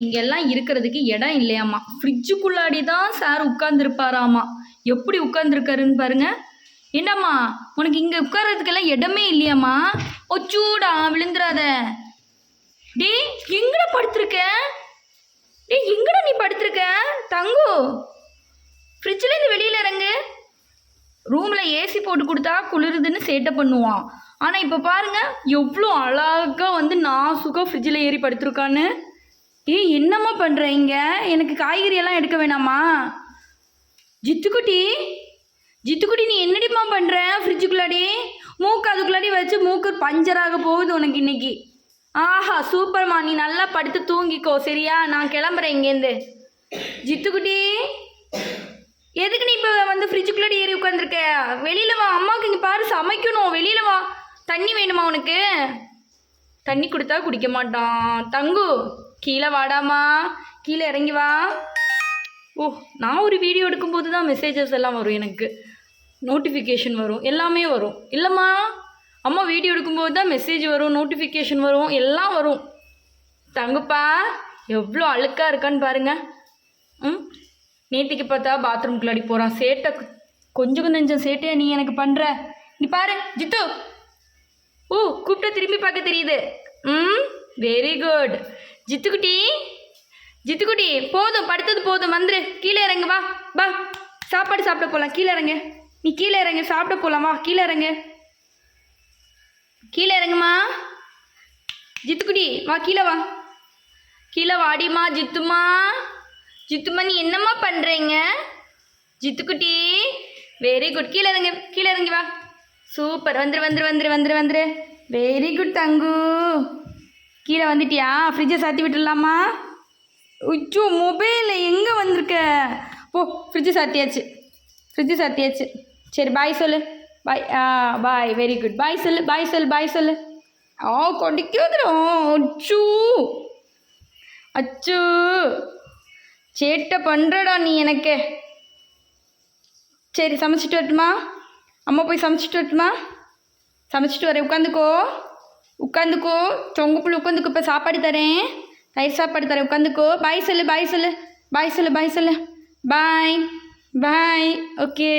இங்கெல்லாம் இருக்கிறதுக்கு இடம் இல்லையாம்மா. ஃப்ரிட்ஜுக்குள்ளாடி தான் சார் உட்காந்துருப்பாராம்மா. எப்படி உட்காந்துருக்காருன்னு பாருங்க. என்னம்மா உனக்கு இங்கே உட்கார்றதுக்கெல்லாம் இடமே இல்லையாம்மா? ஒச்சூடா விழுந்துடாத. டே எங்கடா படுத்துருக்க? டே எங்கடா நீ படுத்துருக்க? தங்கு ஃப்ரிட்ஜ்லேருந்து வெளியில் இறங்கு. ரூமில் ஏசி போட்டு கொடுத்தா குளிருதுன்னு சேட்டை பண்ணுவான். ஆனால் இப்போ பாருங்க எவ்வளோ அழகாக வந்து நாசுக்காக ஃப்ரிட்ஜில் ஏறி படுத்துருக்கான்னு. என்னம்மா பண்ணுற இங்கே? எனக்கு காய்கறியெல்லாம் எடுக்க வேணாமா? ஜித்துக்குட்டி ஜித்துக்குட்டி நீ என்னடிம்மா பண்ணுற? ஃப்ரிட்ஜுக்குள்ளாடி மூக்கு அதுக்குள்ளாடி வச்சு மூக்கு பஞ்சராக போகுது உனக்கு இன்னைக்கு. ஆஹா சூப்பர்மா, நீ நல்லா படுத்து தூங்கிக்கோ சரியா? நான் கிளம்புறேன் இங்கேருந்து. ஜித்துக்குட்டி எதுக்கு நீ இப்போ வந்து ஃப்ரிட்ஜுக்குள்ளாடி ஏறி உட்காந்துருக்க? வெளியில் வா, அம்மாவுக்கு இங்கே பாரு சமைக்கணும். வெளியில் வா. தண்ணி வேணுமா உனக்கு? தண்ணி கொடுத்தா குடிக்க மாட்டான். தங்கு கீழே வாடாமா, கீழே இறங்கி வா. ஓ நான் ஒரு வீடியோ எடுக்கும்போது தான் மெசேஜஸ் எல்லாம் வரும், எனக்கு நோட்டிஃபிகேஷன் வரும், எல்லாமே வரும். இல்லைம்மா அம்மா வீடியோ எடுக்கும்போது தான் மெசேஜ் வரும், நோட்டிஃபிகேஷன் வரும், எல்லாம் வரும். தங்குப்பா எவ்வளோ அழுக்காக இருக்கான்னு பாருங்க. நேற்றுக்கு பார்த்தா பாத்ரூம்குள்ளாடி போகிறான். சேட்டை கொஞ்சம் கொஞ்சம் சேட்டையா நீ எனக்கு பண்ணுற. நீ பாரு ஜித்து. ஓ கூப்பிட்டா திரும்பி பார்க்க தெரியுது. Very good. ஜித்துக்குட்டி ஜித்துக்குட்டி போதும், படுத்தது போதும், வந்துரு. கீழே இறங்கு வா. வா சாப்பாடு சாப்பிட போகலாம். கீழே இறங்கு. நீ கீழே இறங்கு, சாப்பிட போகலாம். வா கீழே இறங்கு. கீழே இறங்குமா ஜித்துக்குட்டி. வா கீழே வா. கீழே வாடிமா ஜித்துமா. ஜித்துமா நீ என்னம்மா பண்ணுறீங்க? ஜித்துக்குட்டி வெரி குட். கீழே இறங்கு, கீழே இறங்கி வா. சூப்பர். வந்துரு வந்துரு வந்துரு வந்துரு வந்துரு. வெரி குட் தங்கு. கீழே வந்துட்டியா? ஃப்ரிட்ஜை சாத்தி விட்டுடலாமா? உச்சோ மொபைல் எங்கே வந்திருக்க? ஓ ஃப்ரிட்ஜு சாத்தியாச்சு, ஃப்ரிட்ஜு சாத்தியாச்சு. சரி பாய் சொல்லு. பாய். பாய். Very good. பாய் சொல்லு, பாய் சொல்லு, பாய் சொல்லு. கொடிக்காதுடும். அச்சு அச்சு சேட்டை பண்ணுறடா நீ எனக்கு. சரி சமைச்சிட்டு வரட்டுமா? அம்மா போய் சமைச்சிட்டு வரட்டுமா? சமைச்சிட்டு வரேன். உட்காந்துக்கோ உட்காந்துக்கோ. சொங்குப்புள்ள உட்காந்துக்கோ. இப்போ சாப்பாடு தரேன், தயிர் சாப்பாடு தரேன். உட்காந்துக்கோ. பாய் சொல்லு, பாய் சொல்லு, பாய் சொல்லு, பாய் சொல்லு. பாய் பாய். ஓகே.